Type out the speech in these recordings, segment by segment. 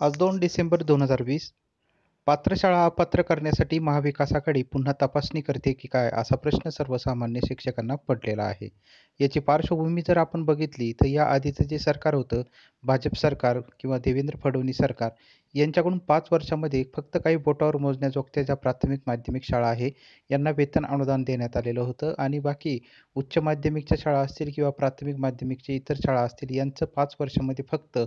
आज 2 डिसेंबर 2020. पात्र शाळा अपात्र करण्यासाठी महाविकास आघाडी पुन्हा तपासणी करते की काय? असा प्रश्न सर्वसामान्य शिक्षकांना पडलेला आहे. याची पार्श्वभूमी जर आपण बघितली तर या आधीचं जे सरकार होतं, भाजप सरकार किंवा देवेंद्र फडणवीस सरकार यांच्याकडून 5 वर्षामध्ये फक्त काही बोटावर मोजण्याजोगत्या ज्या प्राथमिक, माध्यमिक शाळा आहे, यांना वेतन अनुदान देण्यात आलेलं होतं आणि बाकी उच्च माध्यमिकच्या शाळा असतील किंवा प्राथमिक माध्यमिकच्या इतर शाळा असतील, यांचं 5 वर्षामध्ये फक्त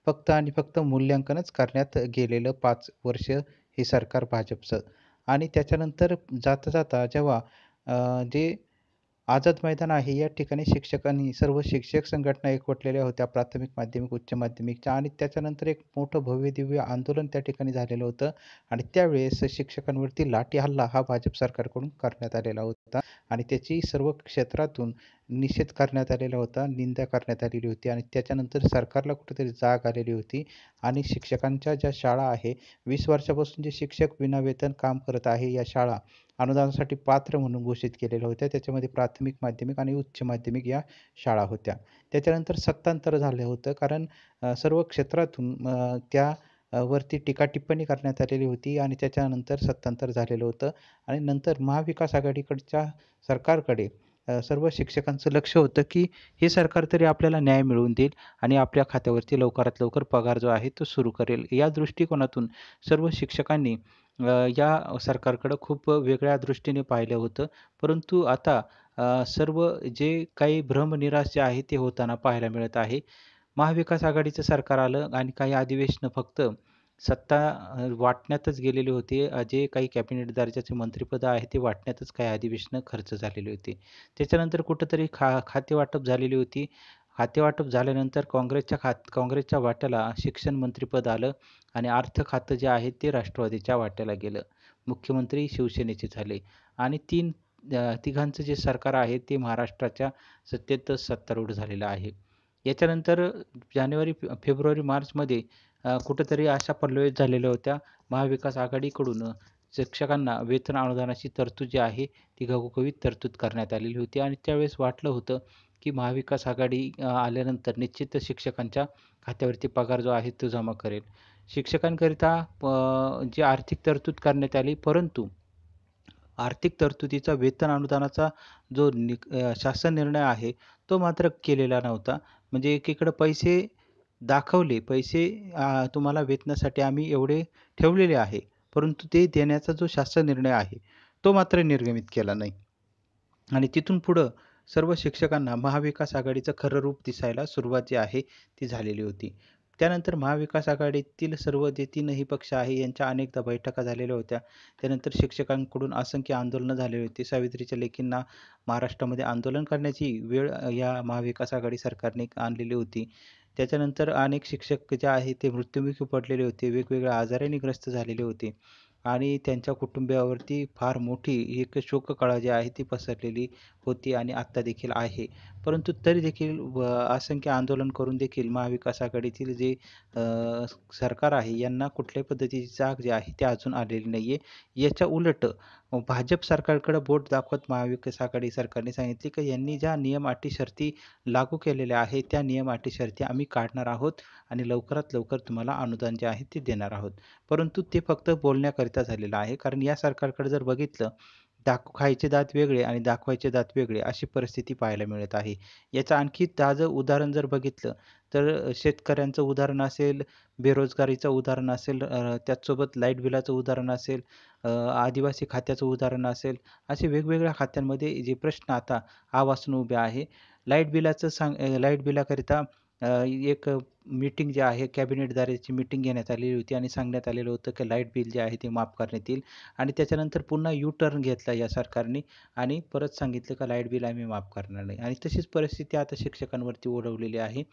फक्त आणि फक्त मूल्यांकनच करण्यात गेलेलं 5 वर्ष हे सरकार भाजपचं. आणि त्याच्यानंतर जाता-जाता जेव्हा जे आझाद मैदान आहे या ठिकाणी शिक्षकांनी सर्व शिक्षक संघटना एकवटलेल्या होत्या प्राथमिक, माध्यमिक, उच्च माध्यमिकच्या आणि त्याच्यानंतर एक मोठं भव्य-दिव्य आंदोलन त्या ठिकाणी झालेलं होतं आणि त्यावेळेस शिक्षकांवरती लाठी हल्ला हा भाजप सरकारकडून करण्यात आलेला होता आणि त्याची सर्व क्षेत्रातून निषेध करण्यात आलेला होता, निंदा करण्यात आलेली होती आणि त्याच्यानंतर सरकारला कुठेतरी जाग आलेली होती आणि शिक्षकांच्या ज्या शाळा आहे 20 वर्षापासून जे शिक्षक विनावेतन काम करत आहे, या शाळा अनुदानासाठी पात्र म्हणून घोषित केलेल्या होत्या. त्याच्यामध्ये प्राथमिक, माध्यमिक आणि उच्च माध्यमिक या शाळा होत्या. त्याच्यानंतर सत्तांतर झालं होतं कारण सर्व क्षेत्रातून वरती टीका-टिप्पणी करण्यात आलेली होती आणि त्याच्यानंतर सत्तांतर झालेलं होतं आणि नंतर महाविकास आघाडीकडच्या सरकारकडे सर्व शिक्षकांचं लक्ष होतं, की हे सरकार तरी आपल्याला न्याय मिळवून देईल आणि आपल्या खात्यावरती लवकरात लवकर पगार जो आहे तो सुरू करेल. या दृष्टिकोनातून सर्व शिक्षकांनी या सरकारकडं खूप वेगळ्या दृष्टीने पाहिलं होतं. परंतु आता सर्व जे काही भ्रमनिरास जे आहे ते होताना पाहायला मिळत आहे. महाविकास आघाडीचं सरकार आलं आणि काही अधिवेशनं फक्त सत्ता वाटण्यातच गेलेले होते. जे काही कॅबिनेट दर्जाचे मंत्रिपदं आहेत ते वाटण्यातच काही अधिवेशनं खर्च झालेली होती. त्याच्यानंतर कुठेतरी खातेवाटप झालेली होती. खातेवाटप झाल्यानंतर काँग्रेसच्या वाट्याला शिक्षण मंत्रिपद आलं आणि अर्थ खातं जे आहे ते राष्ट्रवादीच्या वाट्याला गेलं. मुख्यमंत्री शिवसेनेचे झाले आणि तिघांचं जे सरकार आहे ते महाराष्ट्राच्या सत्तेत सत्तारूढ झालेलं आहे. याच्यानंतर जानेवारी, फेब्रुवारी, मार्चमध्ये कुठेतरी अशा पल्लवित झालेल्या होत्या. महाविकास आघाडीकडून शिक्षकांना वेतन अनुदानाची तरतूद जी आहे ती घवघवीत तरतूद करण्यात आलेली होती आणि त्यावेळेस वाटलं होतं, की महाविकास आघाडी आल्यानंतर निश्चितच शिक्षकांच्या खात्यावरती पगार जो आहे तो जमा करेल. शिक्षकांकरिता जी आर्थिक तरतूद करण्यात आली, परंतु आर्थिक तरतुदीचा वेतन अनुदानाचा जो शासन निर्णय आहे, तो मात्र केलेला नव्हता. म्हणजे एकीकडे पैसे दाखवले, पैसे तुम्हाला वेतनासाठी आम्ही एवढे ठेवलेले आहे, परंतु ते देण्याचा जो शासन निर्णय आहे, तो मात्र निर्गमित केला नाही. आणि तिथून पुढं सर्व शिक्षकांना महाविकास आघाडीचं खरं रूप दिसायला सुरुवात जी आहे ती झालेली होती. त्यानंतर महाविकास आघाडीतील सर्व जे 3ही पक्ष आहे यांच्या अनेकदा बैठका झालेल्या होत्या. त्यानंतर शिक्षकांकडून असंख्य आंदोलनं झालेली होती. सावित्रीच्या लेकींना महाराष्ट्रामध्ये आंदोलन करण्याची वेळ या महाविकास आघाडी सरकारने आणलेली होती. त्याच्यानंतर अनेक शिक्षक जे आहेत ते मृत्युमुखी पडलेले होते. वेगवेगळ्या आजाराने ग्रस्त झालेले होते. आणि त्यांच्या कुटुंबियावरती फार मोठी एक शोककळा जी आहे ती पसरलेली होती आणि आत्ता देखील आहे. परंतु तरी देखील असंख्य आंदोलन करून देखील महाविकास आघाडीतील जे अ, सरकार आहे यांना कुठल्याही पद्धतीची जाग जी आहे ती अजून आलेली नाहीये. याच्या उलट भाजप सरकारकडे बोट दाखवत महाविकास आघाडी सरकारने सांगितले की यांनी ज्या नियम अटी शर्ती लागू केलेल्या आहेत, त्या नियम अटी शर्ती आम्ही काढणार आहोत आणि लवकरात लवकर तुम्हाला अनुदान जे आहे ते देणार आहोत. परंतु ते फक्त बोलण्याकरिता झालेलं आहे. कारण या सरकारकडे जर बघितलं, खायचे दात वेगळे आणि दाखवायचे दात वेगळे अशी परिस्थिती पाहायला मिळत आहे. याचं आणखी ताजं उदाहरण जर बघितलं, तर शेतकऱ्यांचं उदाहरण असेल, बेरोजगारीचं उदाहरण असेल, त्याचसोबत लाईट बिलाचं उदाहरण असेल, आदिवासी खात्याचं उदाहरण असेल, असे वेगवेगळ्या खात्यांमध्ये जे प्रश्न आता आवासून उभे आहे. लाईट बिलाकरिता एक मीटिंग जी आहे कॅबिनेटद्वारेची मीटिंग घेण्यात आलेली होती आणि सांगण्यात आलेलं होतं की लाईट बिल जे आहे ते माफ करण्यात येईल आणि त्याच्यानंतर पुन्हा यू टर्न घेतला या सरकारने आणि परत सांगितलं का लाईट बिल आम्ही माफ करणार नाही आणि तशीच परिस्थिती आता शिक्षकांवरती ओढवलेली आहे.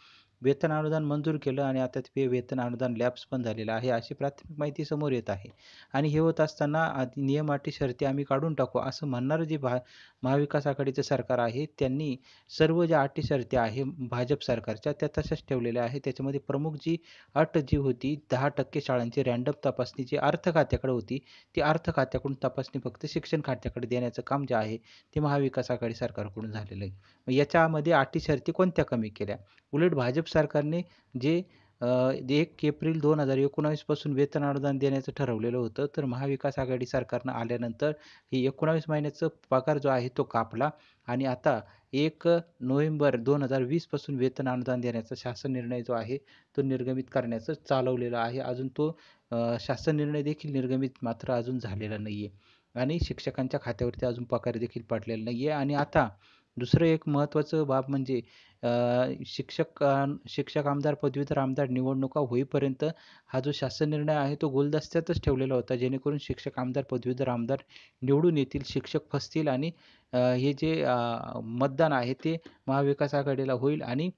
वेतन अनुदान मंजूर केलं आणि आता ते वेतन अनुदान लॅप्स पण झालेलं आहे अशी प्राथमिक माहिती समोर येत आहे आणि हे होत असताना नियम अटी शर्ती आम्ही काढून टाकू असं म्हणणारं जे महाविकास आघाडीचं सरकार आहे त्यांनी सर्व ज्या अटी शर्ती आहे भाजप सरकारच्या त्या तशाच ठेवलेल्या आहेत. त्याच्यामध्ये प्रमुख जी अट जी होती 10% शाळांची रँडम तपासणी जी अर्थ खात्याकडे होती, ती अर्थ खात्याकडून तपासणी फक्त शिक्षण खात्याकडे देण्याचं काम जे आहे ते महाविकास आघाडी सरकारकडून झालेलं आहे. मग याच्यामध्ये अटी शर्ती कोणत्या कमी केल्या? उलट भाजप सरकारने जे 1 एप्रिल 2019 पासून वेतन अनुदान देण्याचं ठरवलेलं होतं. तर महाविकास आघाडी सरकारनं आल्यानंतर हे 19 महिन्याचा पगार जो आहे तो कापला आणि आता 1 नोव्हेंबर 2020 पासून वेतन अनुदान देण्याचा शासन निर्णय जो आहे तो निर्गमित करण्याचं चालवलेला आहे. अजून तो शासन निर्णय देखील निर्गमित मात्र अजून झालेला नाहीये आणि शिक्षकांच्या खात्यावरती अजून पगार देखील पडलेला नाहीये आणि आता दुसरं एक महत्त्वाचं बाब म्हणजे शिक्षक आमदार, पदवीधर आमदार निवडणुका होईपर्यंत हा जो शासन निर्णय आहे तो गुलदस्त्यातच ठेवलेला होता. जेणेकरून शिक्षक आमदार, पदवीधर आमदार निवडून येतील, शिक्षक फसतील आणि हे जे मतदान आहे ते महाविकास आघाडीला होईल आणि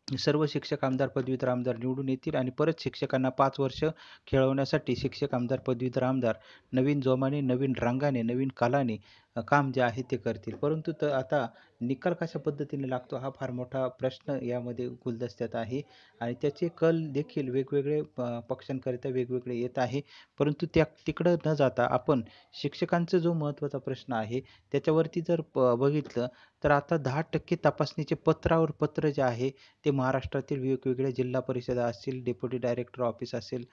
सर्व शिक्षक आमदार, पदवीधर आमदार निवडून येतील आणि परत शिक्षकांना 5 वर्ष खेळवण्यासाठी शिक्षक आमदार, पदवीधर आमदार नवीन जोमाने, नवीन रंगाने, नवीन कलाने काम जे आहे ते करतील. परंतु आता निकाल कशा पद्धतीने लागतो हा फार मोठा प्रश्न यामध्ये गुलदस्त्यात आहे आणि त्याचे कल देखील वेगवेगळे पक्षांकरिता वेगवेगळे येत आहे. परंतु तिकडं न जाता आपण शिक्षकांचा जो महत्त्वाचा प्रश्न आहे त्याच्यावरती जर बघितलं तर आता 10% तपासणीचे पत्रावर पत्र जे आहे ते महाराष्ट्रातील वेगवेगळ्या जिल्हा परिषदा असतील, डेप्युटी डायरेक्टर ऑफिस असेल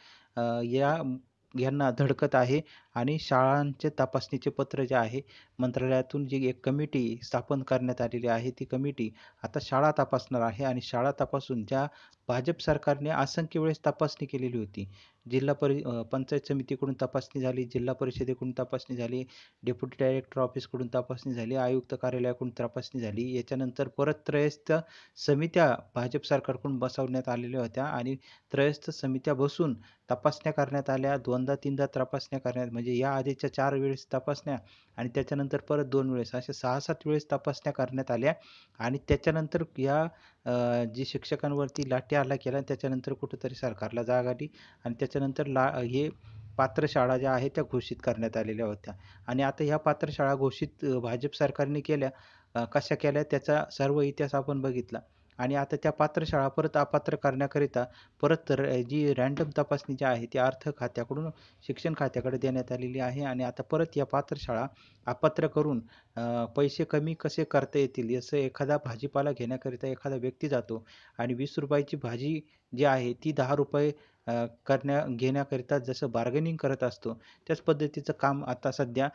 यांना धडकत आहे आणि शाळांचे तपासणीचे पत्र जे आहे मंत्रालयातून जी एक कमिटी स्थापन करण्यात आलेली आहे, ती कमिटी आता शाळा तपासणार आहे आणि शाळा तपासून ज्या भाजप सरकारने असंख्य वेळेस तपासणी केलेली होती. पंचायत समितीकडून तपासणी झाली, जिल्हा परिषदेकडून तपासणी झाली, डेप्युटी डायरेक्टर ऑफिसकडून तपासणी झाली, आयुक्त कार्यालयाकडून तपासणी झाली. याच्यानंतर परत त्रयस्थ समित्या भाजप सरकारकडून बसवण्यात आलेल्या होत्या आणि त्रयस्थ समित्या बसून तपासण्या करण्यात आल्या. 2दा-3दा तपासण्या करण्यात म्हणजे या आधीच्या 4 वेळेस तपासण्या आणि त्याच्यानंतर परत 2 वेळेस अशा 6-7 वेळेस तपासण्या करण्यात आल्या आणि त्याच्यानंतर जी शिक्षकांवरती लाठीहल्ला केला त्याच्यानंतर कुठेतरी सरकारला जाग आली आणि त्याच्यानंतर हे पात्र शाळा ज्या आहेत त्या घोषित करण्यात आलेल्या होत्या आणि आता ह्या पात्र शाळा घोषित भाजप सरकारने केल्या. कशा केल्या त्याचा सर्व इतिहास आपण बघितला आणि आता त्या पात्र शाळा परत अपात्र करण्याकरिता परत जी रँडम तपासणी जी आहे ती अर्थ खात्याकडून शिक्षण खात्याकडे देण्यात आलेली आहे आणि आता परत या पात्र शाळा अपात्र करून पैसे कमी कसे करता येतील याचं एखादा भाजीपाला घेण्याकरिता एखादा व्यक्ती जातो आणि ₹20 भाजी जी आहे ती ₹10 घेण्याकरिता जसं बार्गेनिंग करत असतो त्याच पद्धतीचं काम आता सध्या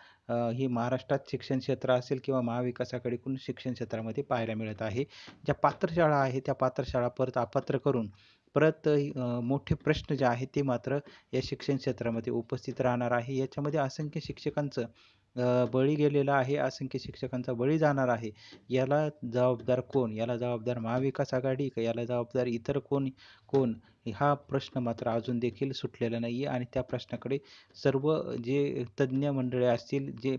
ही महाराष्ट्रात शिक्षण क्षेत्र असेल किंवा महाविकास आघाडीकडून शिक्षण क्षेत्रामध्ये पाहायला मिळत आहे. ज्या पात्र शाळा आहेत त्या पात्र शाळा परत अपात्र करून परत मोठे प्रश्न जे आहेत ते मात्र या शिक्षण क्षेत्रामध्ये उपस्थित राहणार आहे. याच्यामध्ये असंख्य शिक्षकांचं बळी गेलेला आहे, असंख्य शिक्षकांचा बळी जाणार आहे. याला जबाबदार कोण? याला जबाबदार महाविकास आघाडी का याला जबाबदार इतर कोण? हा प्रश्न मात्र अजून देखील सुटलेला नाही आहे आणि त्या प्रश्नाकडे सर्व जे तज्ज्ञ मंडळी असतील, जे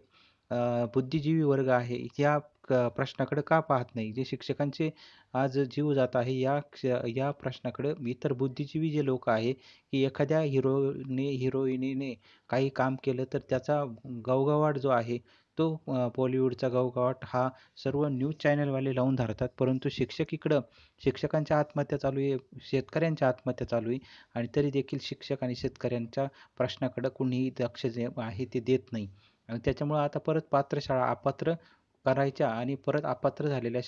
बुद्धिजीवी वर्ग आहे, या प्रश्नाकडे का पाहत नाही? जे शिक्षकांचे आज जीव जात आहे या प्रश्नाकडे इतर बुद्धिजीवी जे लोक आहे, की एखाद्या हिरोईनीने काही काम केलं तर त्याचा गवगवाट जो आहे तो बॉलिवूडचा गवगवाट हा सर्व न्यूज चॅनलवाले लावून धरतात. परंतु शिक्षकांच्या आत्महत्या चालू आहे, शेतकऱ्यांच्या आत्महत्या चालू आहे आणि तरी देखील शिक्षक आणि शेतकऱ्यांच्या प्रश्नाकडे कुणीही लक्ष जे आहे ते देत नाही. आणि त्याच्यामुळं आता परत पात्र शाळा अपात्र करायच्या आणि परत अपात्र झालेल्या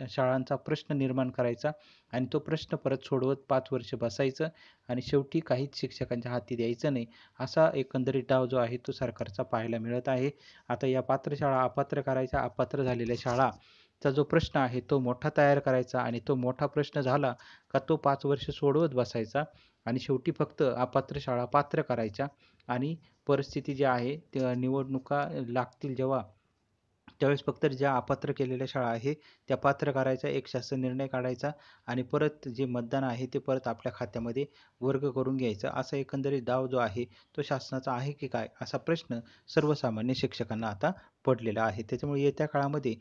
शाळांचा प्रश्न निर्माण करायचा आणि तो प्रश्न परत सोडवत 5 वर्ष बसायचं आणि शेवटी काहीच शिक्षकांच्या हाती द्यायचं नाही. असा एकंदरीत डाव जो आहे तो सरकारचा पाहायला मिळत आहे. आता या पात्र शाळा अपात्र करायच्या, अपात्र झालेल्या शाळाचा जो प्रश्न आहे तो मोठा तयार करायचा आणि तो मोठा प्रश्न झाला का तो 5 वर्ष सोडवत बसायचा आणि शेवटी फक्त अपात्र शाळा पात्र करायच्या आणि परिस्थिती जी आहे निवडणुका लागतील जेव्हा त्यावेळेस फक्त ज्या अपात्र केलेल्या शाळा आहे त्या पात्र करायचा, एक शासन निर्णय काढायचा आणि परत जे मतदान आहे ते परत आपल्या खात्यामध्ये वर्ग करून घ्यायचा. असा एकंदरीत डाव जो आहे तो शासनाचा आहे की काय असा प्रश्न सर्वसामान्य शिक्षकांना आता पडलेला आहे. त्याच्यामुळे येत्या काळामध्ये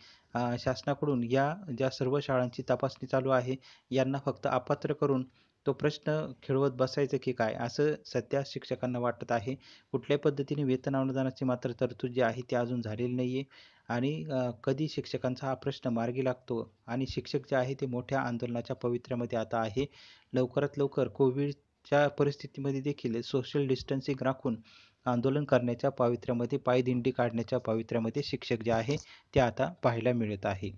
शासनाकडून या ज्या सर्व शाळांची तपासणी चालू आहे यांना फक्त अपात्र करून तो प्रश्न खेळवत बसायचं की काय असं सध्या शिक्षकांना वाटत आहे. कुठल्याही पद्धतीने वेतन अनुदानाची मात्र तरतूद जी आहे ती अजून झालेली नाही आहे आणि कधी शिक्षकांचा हा प्रश्न मार्गी लागतो आणि शिक्षक जे आहे ते मोठ्या आंदोलनाच्या पवित्र्यामध्ये आता आहे. लवकरात लवकर कोविडच्या परिस्थितीमध्ये देखील सोशल डिस्टन्सिंग राखून आंदोलन करण्याच्या पावित्र्यामध्ये, पायदिंडी काढण्याच्या पावित्र्यामध्ये शिक्षक जे आहे ते आता पाहायला मिळत आहे.